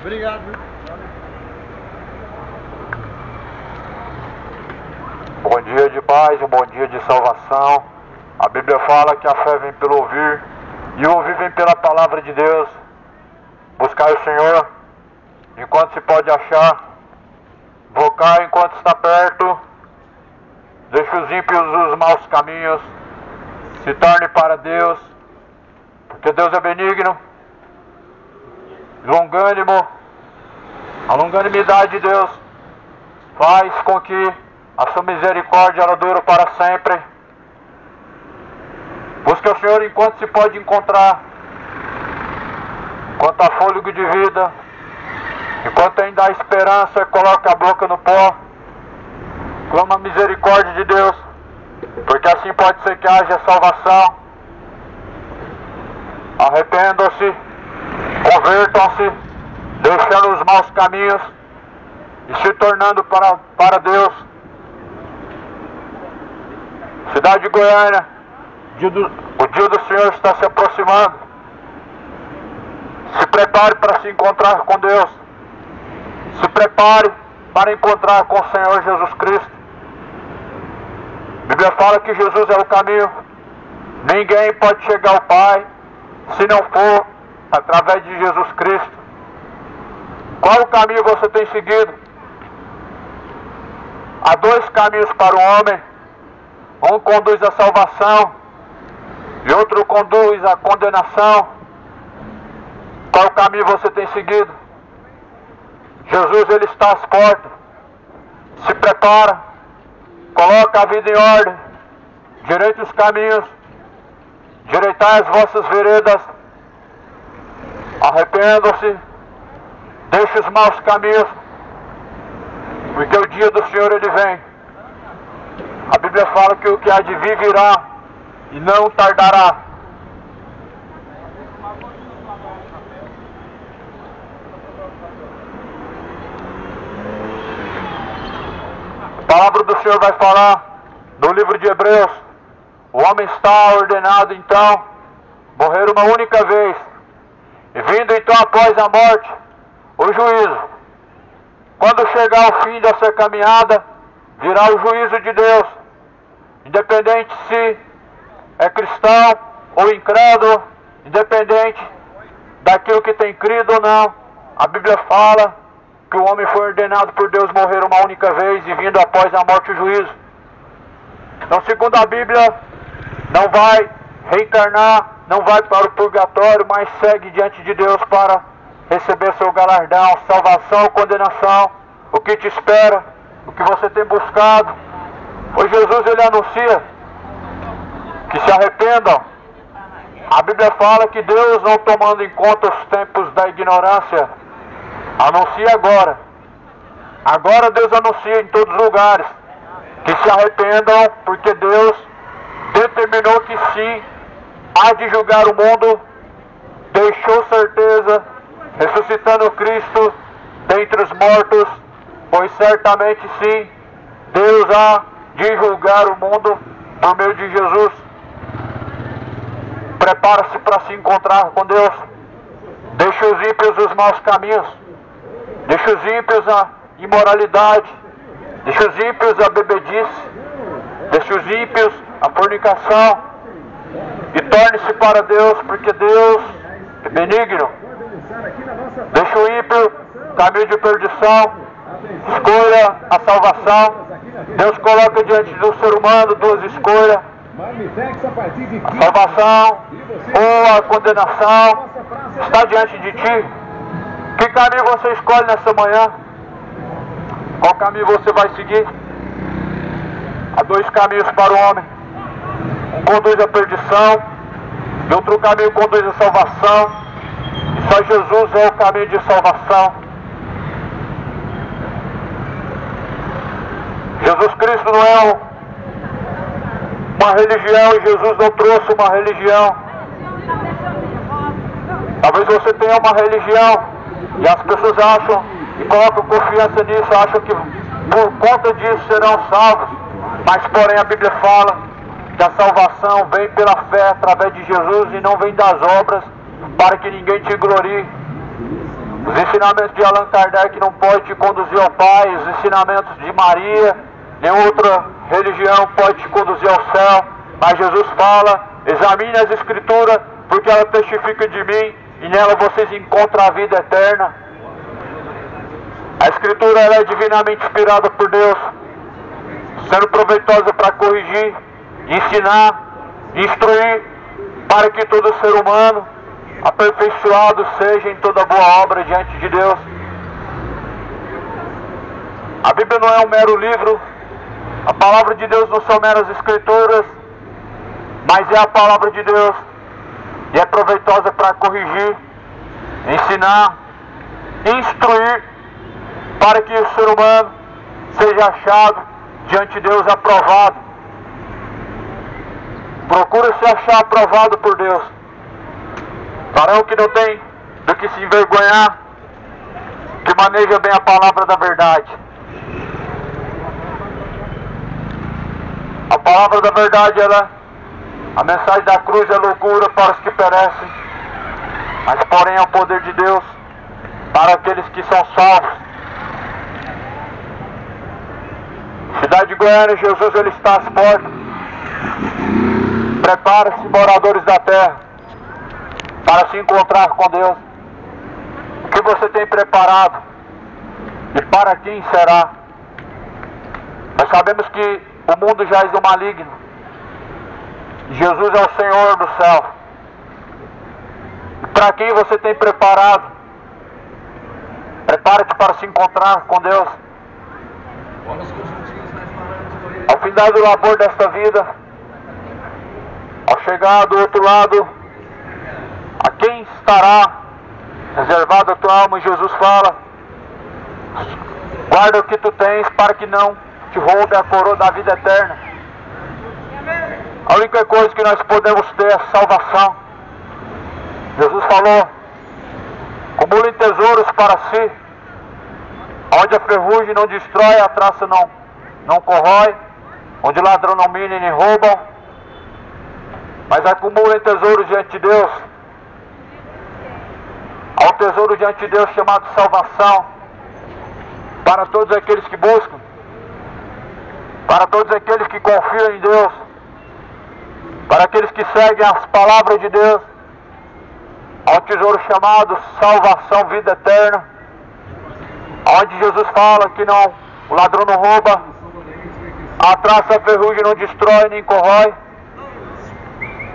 Obrigado. Bom dia de paz, um bom dia de salvação. A Bíblia fala que a fé vem pelo ouvir, e o ouvir vem pela palavra de Deus. Buscar o Senhor enquanto se pode achar, invocar enquanto está perto. Deixe os ímpios os maus caminhos, se torne para Deus, porque Deus é benigno, longânimo. A longanimidade de Deus faz com que a sua misericórdia ela dure para sempre. Busque o Senhor enquanto se pode encontrar, enquanto há fôlego de vida, enquanto ainda há esperança. Coloque a boca no pó, clama a misericórdia de Deus, porque assim pode ser que haja salvação. Arrependam-se, convertam-se, deixando os maus caminhos e se tornando para Deus. Cidade de Goiânia, o dia do Senhor está se aproximando. Se prepare para se encontrar com Deus. Se prepare para encontrar com o Senhor Jesus Cristo. A Bíblia fala que Jesus é o caminho. Ninguém pode chegar ao Pai se não for através de Jesus Cristo. Qual o caminho você tem seguido? Há dois caminhos para o homem. Um conduz à salvação e outro conduz à condenação. Qual caminho você tem seguido? Jesus, ele está às portas. Se prepara, coloca a vida em ordem, direita os caminhos, direitai as vossas veredas, arrependam-se, deixe os maus caminhos, porque o dia do Senhor ele vem. A Bíblia fala que o que há de vir virá e não tardará. A palavra do Senhor vai falar no livro de Hebreus. O homem está ordenado então morrer uma única vez, e vindo então após a morte o juízo. Quando chegar ao fim dessa caminhada, virá o juízo de Deus, independente se é cristão ou incrédulo, independente daquilo que tem crido ou não. A Bíblia fala que o homem foi ordenado por Deus morrer uma única vez, e vindo após a morte o juízo. Então, segundo a Bíblia, não vai reencarnar, não vai para o purgatório, mas segue diante de Deus para receber seu galardão, salvação ou condenação. O que te espera, o que você tem buscado. Pois Jesus ele anuncia que se arrependam. A Bíblia fala que Deus, não tomando em conta os tempos da ignorância, anuncia agora. Agora Deus anuncia em todos os lugares que se arrependam, porque Deus determinou que sim, há de julgar o mundo, deixou certeza, ressuscitando Cristo dentre os mortos, pois certamente sim, Deus há de julgar o mundo por meio de Jesus. Prepara-se para se encontrar com Deus. Deixe os ímpios os maus caminhos, deixe os ímpios a imoralidade, deixe os ímpios a bebedice, deixe os ímpios a fornicação, e torne-se para Deus, porque Deus é benigno. Deixe o ímpio caminho de perdição, escolha a salvação. Deus coloca diante do ser humano duas escolhas: a salvação ou a condenação. Está diante de ti. Que caminho você escolhe nessa manhã? Qual caminho você vai seguir? Há dois caminhos para o homem. Um conduz à perdição e outro caminho conduz à salvação. E só Jesus é o caminho de salvação. Jesus Cristo não é uma religião, e Jesus não trouxe uma religião. Talvez você tenha uma religião e as pessoas acham e colocam confiança nisso, acham que por conta disso serão salvos. Mas porém a Bíblia fala que a salvação vem pela fé através de Jesus e não vem das obras, para que ninguém te glorie. Os ensinamentos de Allan Kardec não podem te conduzir ao Pai, os ensinamentos de Maria, nenhuma outra religião pode te conduzir ao céu, mas Jesus fala, examine as Escrituras, porque ela testifica de mim, e nela vocês encontram a vida eterna. A Escritura ela é divinamente inspirada por Deus, sendo proveitosa para corrigir, ensinar, instruir, para que todo ser humano aperfeiçoado seja em toda boa obra diante de Deus. A Bíblia não é um mero livro, a palavra de Deus não são meras escrituras, mas é a palavra de Deus e é proveitosa para corrigir, ensinar, instruir, para que o ser humano seja achado diante de Deus aprovado. Procura se achar aprovado por Deus. Varão que não tem do que se envergonhar, que maneja bem a palavra da verdade. A palavra da verdade, a mensagem da cruz é loucura para os que perecem, mas porém é o poder de Deus para aqueles que são salvos. Cidade de Goiânia, Jesus ele está às portas. Prepare-se, moradores da terra, para se encontrar com Deus. O que você tem preparado e para quem será? Nós sabemos que o mundo jaz do maligno. Jesus é o Senhor do céu. E para quem você tem preparado? Prepare-te para se encontrar com Deus. Ao findar do labor desta vida, ao chegar do outro lado, a quem estará reservado a tua alma? E Jesus fala, guarda o que tu tens para que não te roube a coroa da vida eterna. A única coisa que nós podemos ter é salvação. Jesus falou, acumulem tesouros para si, onde a ferrugem não destrói, a traça não corrói, onde ladrão não mina nem roubam, mas acumulem tesouros diante de Deus. Há um tesouro diante de Deus chamado salvação, para todos aqueles que buscam, para todos aqueles que confiam em Deus, para aqueles que seguem as palavras de Deus. Há um tesouro chamado salvação, vida eterna, onde Jesus fala que o ladrão não rouba, a traça, a ferrugem não destrói nem corrói.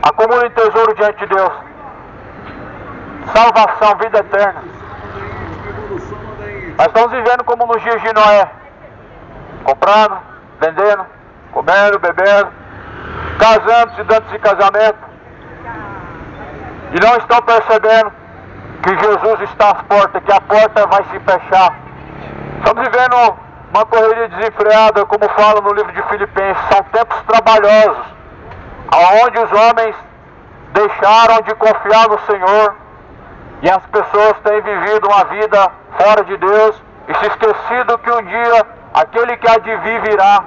Acumule tesouro diante de Deus, salvação, vida eterna. Nós estamos vivendo como nos dias de Noé, comprando, vendendo, comendo, bebendo, casando-se, dando-se casamento, e não estão percebendo que Jesus está às portas, que a porta vai se fechar. Estamos vivendo uma correria desenfreada, como fala no livro de Filipenses. São tempos trabalhosos, onde os homens deixaram de confiar no Senhor, e as pessoas têm vivido uma vida fora de Deus, e se esquecido que um dia aquele que há de vir virá,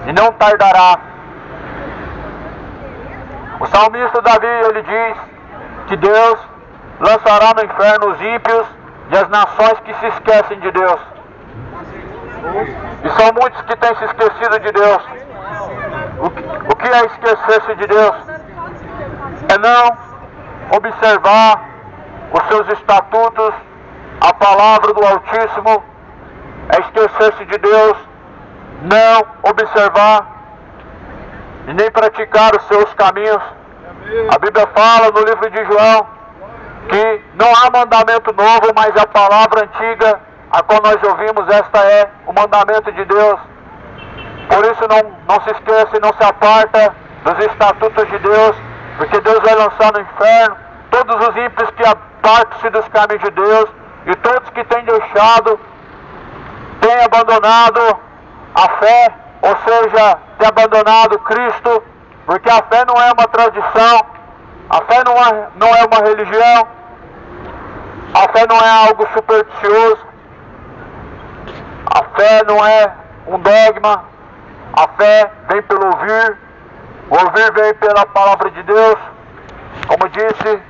e não tardará. O salmista Davi, ele diz que Deus lançará no inferno os ímpios e as nações que se esquecem de Deus. E são muitos que têm se esquecido de Deus. O que é esquecer-se de Deus? É não observar os seus estatutos, a palavra do Altíssimo. É esquecer-se de Deus, não observar e nem praticar os seus caminhos. A Bíblia fala no livro de João que não há mandamento novo, mas a palavra antiga, a qual nós ouvimos, esta é o mandamento de Deus. Por isso não se esqueça e não se aparta dos estatutos de Deus, porque Deus vai lançar no inferno todos os ímpios que apartam-se dos caminhos de Deus, e todos que têm deixado, têm abandonado a fé, ou seja, têm abandonado Cristo, porque a fé não é uma tradição, a fé não é uma religião, a fé não é algo supersticioso, a fé não é um dogma, a fé vem pelo ouvir, o ouvir vem pela palavra de Deus. Como disse,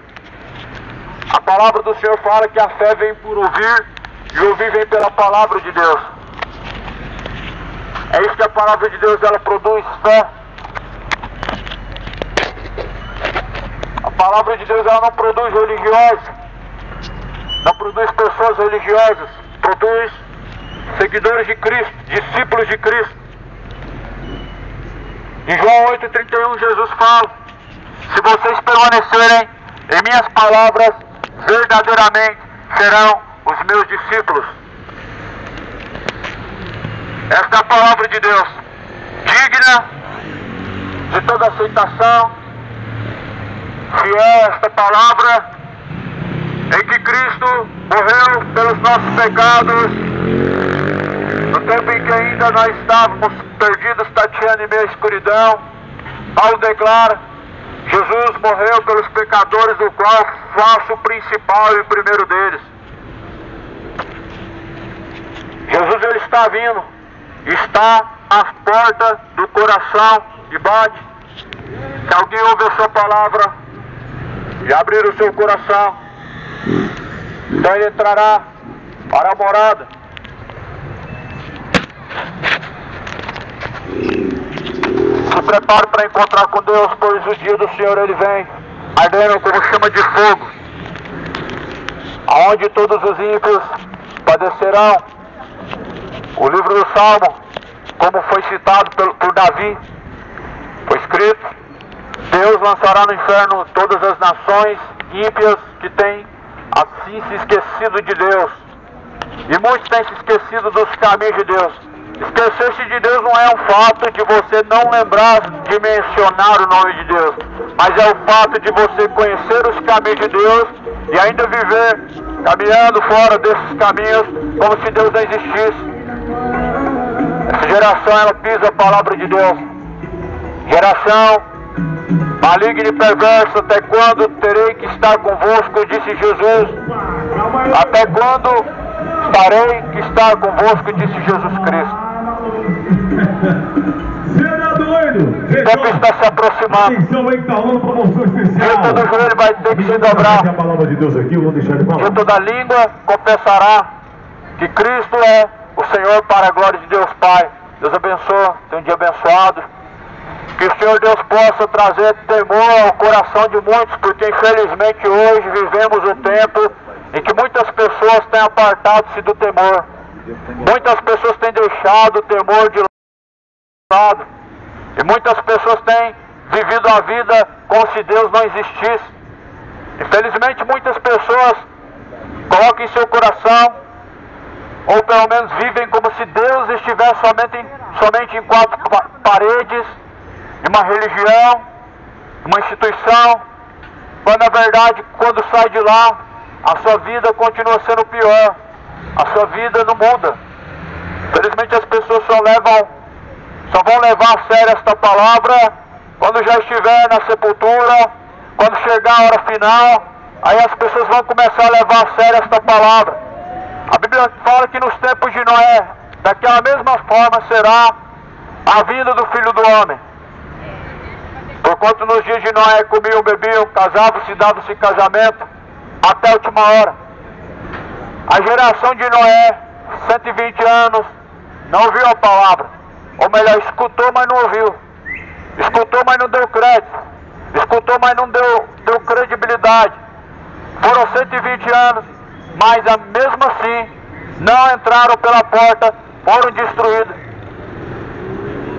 a palavra do Senhor fala que a fé vem por ouvir, e ouvir vem pela palavra de Deus. É isso que a palavra de Deus ela produz, fé. A palavra de Deus ela não produz religiosos, não produz pessoas religiosas, produz seguidores de Cristo, discípulos de Cristo. Em João 8,31 Jesus fala: se vocês permanecerem em minhas palavras, verdadeiramente serão os meus discípulos. Esta é a palavra de Deus, digna de toda aceitação, fiel esta palavra, em que Cristo morreu pelos nossos pecados, no tempo em que ainda nós estávamos perdidos, tateando em meio à escuridão. Paulo declara: Jesus morreu pelos pecadores, do qual faço o principal e o primeiro deles. Jesus ele está vindo, está à porta do coração e bate. Se alguém ouve a sua palavra e abrir o seu coração, então ele entrará para a morada. Se prepare para encontrar com Deus, pois o dia do Senhor ele vem, ardendo como chama de fogo, aonde todos os ímpios padecerão. O livro do Salmo, como foi citado por Davi, foi escrito: Deus lançará no inferno todas as nações ímpias que têm assim se esquecido de Deus. E muitos têm se esquecido dos caminhos de Deus. Esquecer-se de Deus não é um fato de você não lembrar de mencionar o nome de Deus, mas é o fato de você conhecer os caminhos de Deus e ainda viver caminhando fora desses caminhos como se Deus não existisse. Essa geração ela pisa a palavra de Deus. Geração maligna e perversa, até quando terei que estar convosco, disse Jesus. Até quando estarei que estar convosco, disse Jesus Cristo. O tempo está se aproximando. E todo joelho vai ter que se dobrar. E toda língua confessará que Cristo é o Senhor, para a glória de Deus Pai. Deus abençoe, tenha um dia abençoado. Que o Senhor Deus possa trazer temor ao coração de muitos, porque infelizmente hoje vivemos um tempo em que muitas pessoas têm apartado-se do temor. Muitas pessoas têm deixado o temor de lado. E muitas pessoas têm vivido a vida como se Deus não existisse. Infelizmente muitas pessoas colocam em seu coração, ou pelo menos vivem como se Deus estivesse somente em quatro paredes, em uma religião, uma instituição, quando na verdade, quando sai de lá, a sua vida continua sendo pior, a sua vida não muda. Infelizmente as pessoas só vão levar a sério esta palavra quando já estiver na sepultura, quando chegar a hora final, aí as pessoas vão começar a levar a sério esta palavra. A Bíblia fala que nos tempos de Noé, daquela mesma forma será a vinda do Filho do Homem. Porquanto nos dias de Noé comiam, bebiam, casavam-se, davam-se casamento, até a última hora. A geração de Noé, 120 anos, não ouviu a palavra. Ou melhor, escutou, mas não ouviu. Escutou, mas não deu crédito. Escutou, mas não deu credibilidade. Foram 120 anos, mas mesmo assim não entraram pela porta, foram destruídos.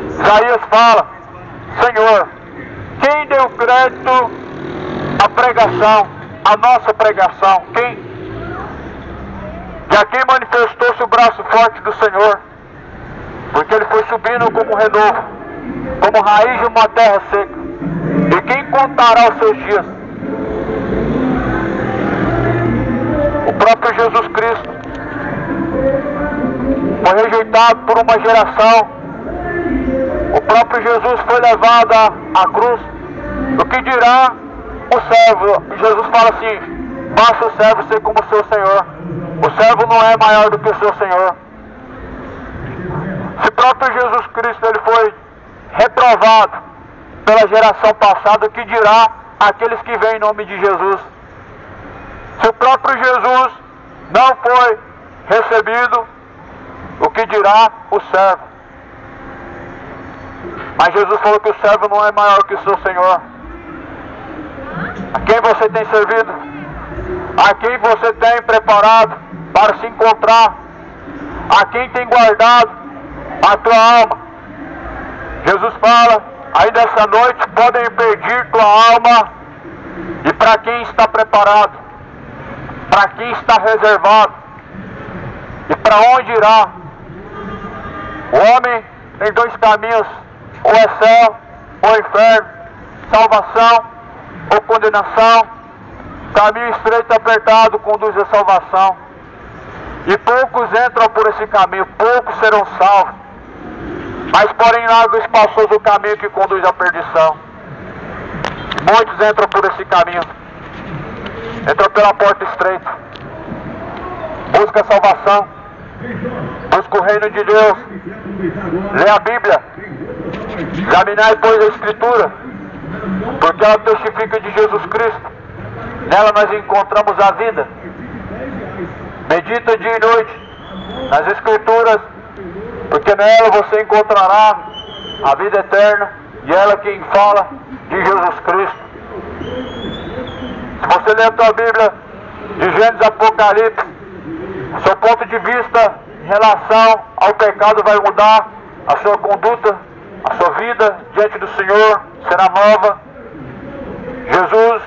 Isaías fala: Senhor, quem deu crédito à pregação, à nossa pregação? Quem? E aqui manifestou-se o braço forte do Senhor, porque ele foi subindo como um renovo, como raiz de uma terra seca. E quem contará os seus dias? O próprio Jesus Cristo foi rejeitado por uma geração. O próprio Jesus foi levado à cruz. O que dirá o servo? Jesus fala assim: basta o servo ser como o seu Senhor. O servo não é maior do que o seu Senhor. Se o próprio Jesus Cristo ele foi reprovado pela geração passada, o que dirá aqueles que vêm em nome de Jesus? Se o próprio Jesus não foi recebido, o que dirá o servo? Mas Jesus falou que o servo não é maior que o seu Senhor. A quem você tem servido? A quem você tem preparado para se encontrar? A quem tem guardado a tua alma? Jesus fala, ainda essa noite podem pedir tua alma. E para quem está preparado? Para quem está reservado? E para onde irá? O homem tem dois caminhos, ou é céu, ou inferno, salvação, ou condenação. Caminho estreito e apertado conduz à salvação. E poucos entram por esse caminho, poucos serão salvos. Mas porém largo e espaçoso o caminho que conduz à perdição. Muitos entram por esse caminho. Entram pela porta estreita. Busca a salvação. Busca o reino de Deus. Lê a Bíblia. Examinai, pois, a Escritura, porque ela testifica de Jesus Cristo. Nela nós encontramos a vida. Medita dia e noite nas Escrituras, porque nela você encontrará a vida eterna, e ela quem fala de Jesus Cristo. Se você ler a tua Bíblia de Gênesis a Apocalipse, seu ponto de vista em relação ao pecado vai mudar, a sua conduta, a sua vida diante do Senhor será nova. Jesus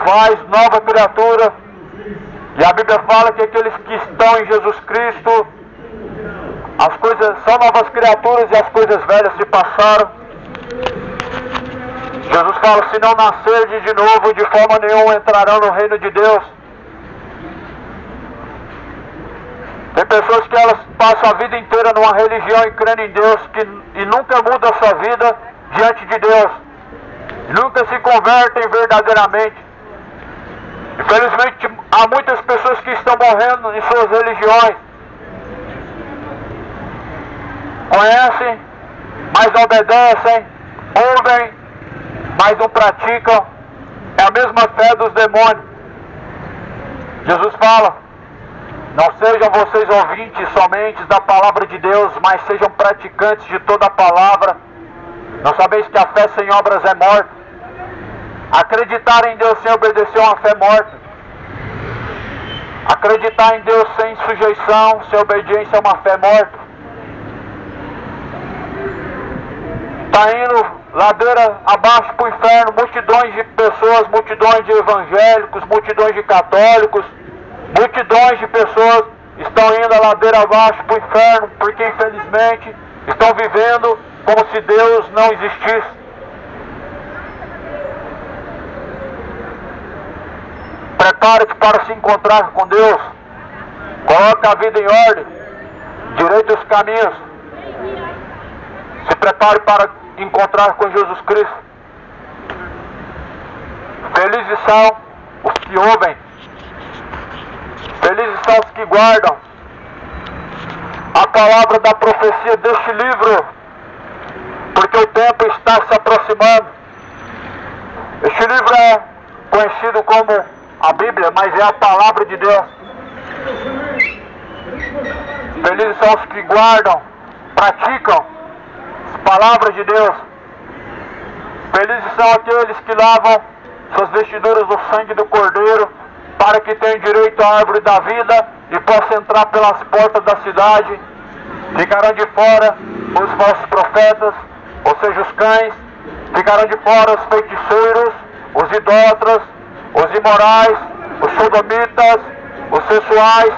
faz nova criatura, e a Bíblia fala que aqueles que estão em Jesus Cristo, as coisas são novas criaturas e as coisas velhas se passaram. Jesus fala, se não nascerdes de novo, de forma nenhuma entrarão no reino de Deus. Tem pessoas que elas passam a vida inteira numa religião e crendo em Deus e nunca mudam a sua vida diante de Deus. Nunca se convertem verdadeiramente. Infelizmente, há muitas pessoas que estão morrendo em suas religiões. Conhecem, mas obedecem, ouvem, mas não praticam. É a mesma fé dos demônios. Jesus fala, não sejam vocês ouvintes somente da palavra de Deus, mas sejam praticantes de toda a palavra. Não sabeis que a fé sem obras é morta? Acreditar em Deus sem obedecer é uma fé morta. Acreditar em Deus sem sujeição, sem obediência é uma fé morta. Está indo ladeira abaixo para o inferno, multidões de pessoas, multidões de evangélicos, multidões de católicos, multidões de pessoas estão indo a ladeira abaixo para o inferno, porque infelizmente estão vivendo como se Deus não existisse. Prepare-te para se encontrar com Deus. Coloque a vida em ordem. Direite os caminhos. Se prepare para encontrar com Jesus Cristo. Felizes são os que ouvem. Felizes são os que guardam a palavra da profecia deste livro, porque o tempo está se aproximando. Este livro é conhecido como a Bíblia, mas é a palavra de Deus. Felizes são os que guardam, praticam as palavras de Deus. Felizes são aqueles que lavam suas vestiduras no sangue do Cordeiro, para que tenham direito à árvore da vida e possam entrar pelas portas da cidade. Ficarão de fora os falsos profetas, ou seja, os cães. Ficarão de fora os feiticeiros, os idólatras, os imorais, os sodomitas, os sensuais,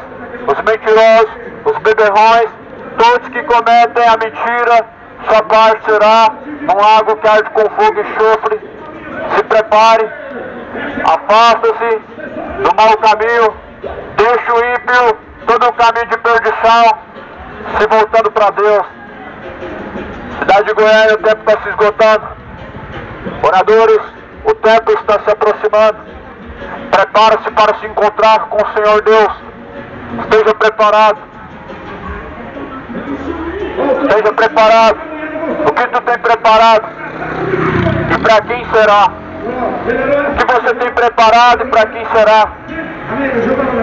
os mentirosos, os beberrões, todos que cometem a mentira, sua parte será num lago que arde com fogo e enxofre. Se prepare, afasta-se do mau caminho, deixa o ímpio todo o caminho de perdição, se voltando para Deus. Cidade de Goiânia, o tempo está se esgotando. Oradores, o tempo está se aproximando. Prepara-se para se encontrar com o Senhor Deus. Esteja preparado. Esteja preparado. O que tu tem preparado? E para quem será? O que você tem preparado e para quem será?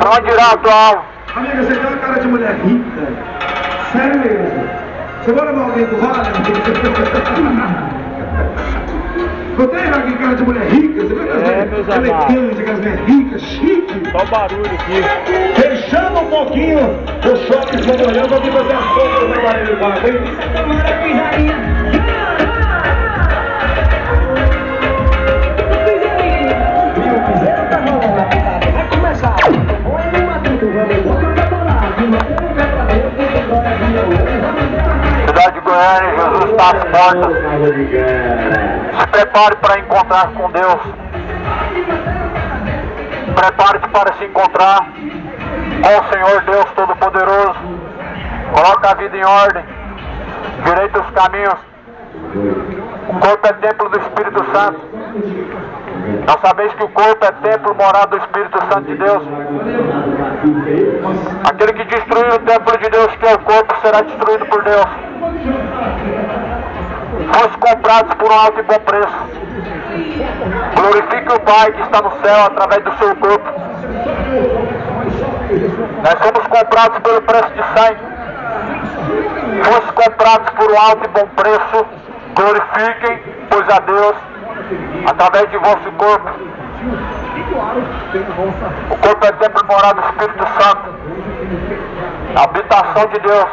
Pra onde irá a tua alma? Amiga, você tem uma cara de mulher rica. Sério mesmo. Você vai levar alguém do vale? Não tem alguém cara de mulher rica? Você vai fazer elegante, aquelas mulheres ricas, chique. Só o barulho aqui. Fechando um pouquinho o shopping de Manhã, vou fazer as fotos da Maria do Barco, hein? Cidade de Goiânia, Jesus está às portas. Se prepare para encontrar com Deus. Prepare-se para se encontrar com o Senhor Deus Todo-Poderoso. Coloque a vida em ordem. Direita os caminhos. O corpo é templo do Espírito Santo. Não sabeis que o corpo é templo, morada do Espírito Santo de Deus? Aquele que destruir o templo de Deus, que é o corpo, será destruído por Deus. Fosse comprados por um alto e bom preço. Glorifique o Pai que está no céu através do seu corpo. Nós somos comprados pelo preço de sangue. Fosse comprados por um alto e bom preço. Glorifiquem, pois a Deus, através de vosso corpo. O corpo é templo e morada do Espírito Santo, a habitação de Deus.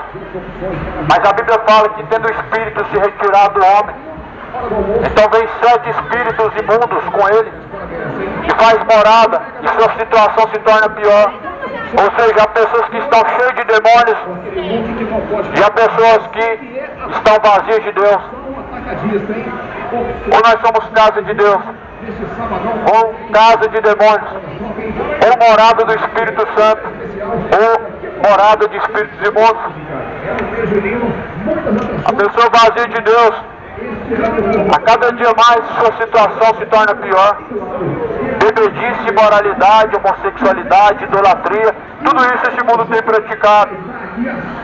Mas a Bíblia fala que tendo o Espírito se retirado do homem, então vem 7 espíritos imundos com ele, que faz morada, e sua situação se torna pior. Ou seja, há pessoas que estão cheias de demônios, e há pessoas que estão vazias de Deus. Ou nós somos casa de Deus, ou casa de demônios, ou morada do Espírito Santo, ou morada de espíritos imundos. A pessoa vazia de Deus, a cada dia mais sua situação se torna pior. Bebedice, imoralidade, homossexualidade, idolatria, tudo isso esse mundo tem praticado.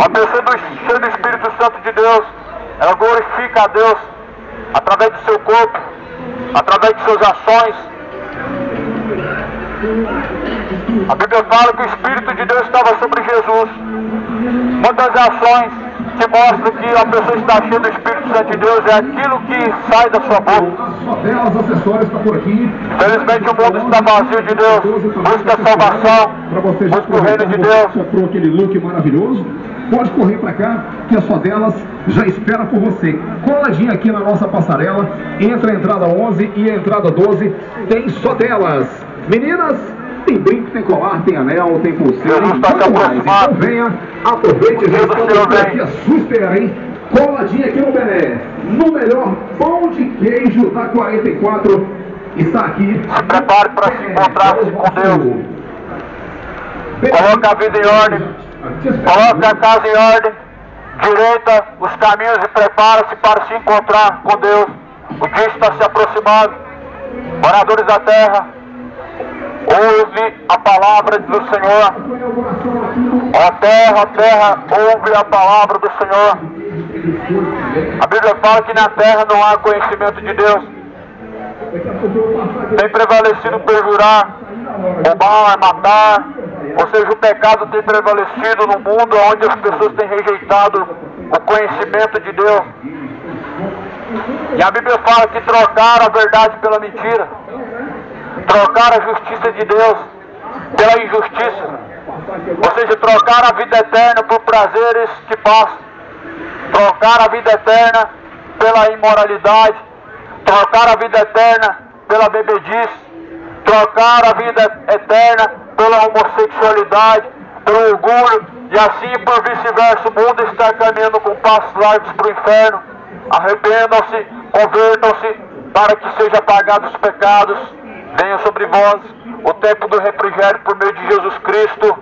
A pessoa cheia do Espírito Santo de Deus, ela glorifica a Deus através do seu corpo, através de suas ações. A Bíblia fala que o Espírito de Deus estava sobre Jesus. Muitas ações que mostram que a pessoa está cheia do Espírito Santo de Deus é aquilo que sai da sua boca. Felizmente o mundo está vazio de Deus. Busca a salvação, busca o reino de Deus. Comprou aquele look maravilhoso? Pode correr para cá, que a sua delas já espera por você. Coladinha aqui na nossa passarela, entre a entrada 11 e a entrada 12, tem só delas. Meninas, tem brinco, tem colar, tem anel, tem pulseira, e muito mais. Então venha, aproveite e responda aqui a sua espera, hein? Coladinha aqui no Bené, no melhor pão de queijo da 44, está aqui. Se prepare para se encontrar com Deus. Coloque a vida em ordem. Coloque a casa em ordem. Direita os caminhos e prepara-se para se encontrar com Deus. O dia está se aproximando. Moradores da terra, ouve a palavra do Senhor. Ó terra, ouve a palavra do Senhor. A Bíblia fala que na terra não há conhecimento de Deus. Tem prevalecido perjurar, roubar, matar. Ou seja, o pecado tem prevalecido no mundo onde as pessoas têm rejeitado o conhecimento de Deus. E a Bíblia fala que trocaram a verdade pela mentira. Trocaram a justiça de Deus pela injustiça. Ou seja, trocaram a vida eterna por prazeres que passam. Trocaram a vida eterna pela imoralidade. Trocaram a vida eterna pela bebedice. Trocaram a vida eterna pela homossexualidade, pelo orgulho, e assim por vice-versa. O mundo está caminhando com passos largos para o inferno. Arrependam-se, convertam-se, para que sejam apagados os pecados. Venha sobre vós o tempo do refrigério por meio de Jesus Cristo.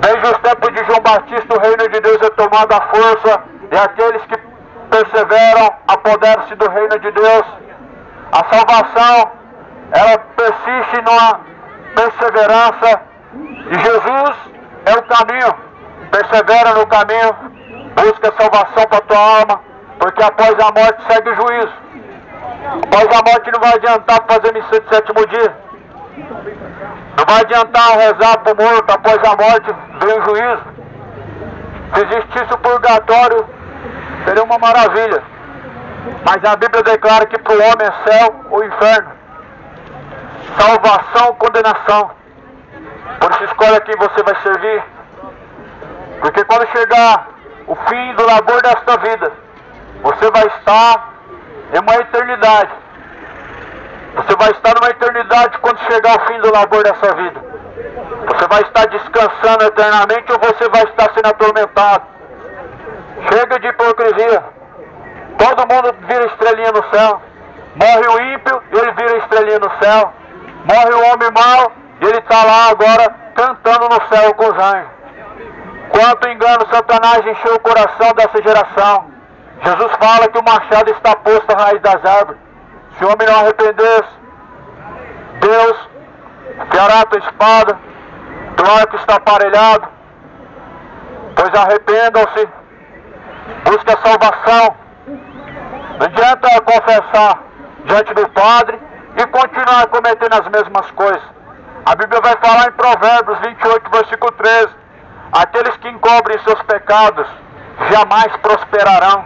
Desde os tempos de João Batista, o reino de Deus é tomado à força, e aqueles que perseveram apoderam-se do reino de Deus. A salvação, ela persiste numa perseverança, e Jesus é o caminho. Persevera no caminho, busca a salvação para a tua alma, porque após a morte segue o juízo. Após a morte não vai adiantar fazer missão de 7º dia. Não vai adiantar rezar para o morto, após a morte vem o juízo. Se existisse o purgatório, seria uma maravilha. Mas a Bíblia declara que para o homem é céu ou inferno. Salvação ou condenação. Por isso escolhe a quem você vai servir. Porque quando chegar o fim do labor desta vida, você vai estar em uma eternidade. Você vai estar numa eternidade quando chegar o fim do labor dessa vida. Você vai estar descansando eternamente ou você vai estar sendo atormentado. Chega de hipocrisia. Todo mundo vira estrelinha no céu. Morre o ímpio, ele vira estrelinha no céu. Morre o homem mau, e ele está lá agora cantando no céu com os anjos. Quanto engano Satanás encheu o coração dessa geração. Jesus fala que o machado está posto à raiz das árvores. Se o homem não arrepender-se, Deus fiará a tua espada, teu arco está aparelhado. Pois arrependam-se, busque a salvação. Não adianta confessar diante do Padre e continuar cometendo as mesmas coisas. A Bíblia vai falar em Provérbios 28, versículo 13. Aqueles que encobrem seus pecados jamais prosperarão,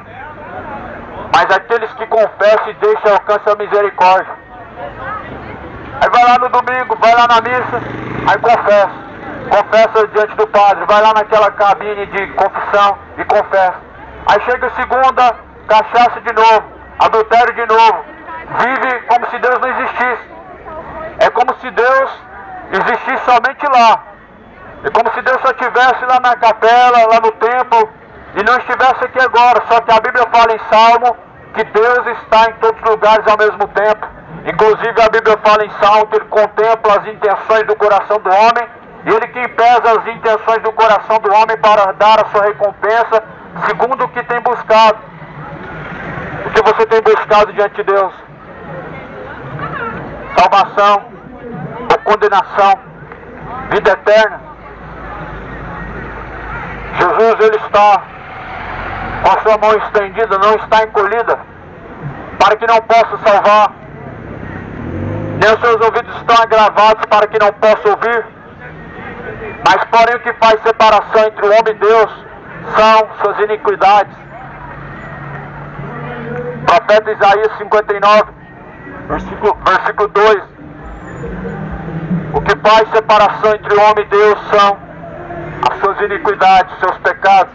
mas aqueles que confessam e deixam alcançam a misericórdia. Aí vai lá no domingo, vai lá na missa, aí confessa diante do Padre, vai lá naquela cabine de confissão e confessa. Aí chega segunda, cachaça de novo, adultério de novo, vive como se Deus não existisse. É como se Deus existisse somente lá. É como se Deus só estivesse lá na capela, lá no templo, e não estivesse aqui agora. Só que a Bíblia fala em Salmo que Deus está em todos os lugares ao mesmo tempo. Inclusive a Bíblia fala em Salmo que Ele contempla as intenções do coração do homem, e Ele que pesa as intenções do coração do homem para dar a sua recompensa, segundo o que tem buscado. O que você tem buscado diante de Deus? Salvação ou condenação? Vida eterna? Jesus, Ele está com a sua mão estendida, não está encolhida, para que não possa salvar, nem os seus ouvidos estão agravados para que não possa ouvir, mas porém o que faz separação entre o homem e Deus são suas iniquidades. Profeta Isaías 59, versículo 2. O que faz separação entre o homem e Deus são as suas iniquidades, seus pecados.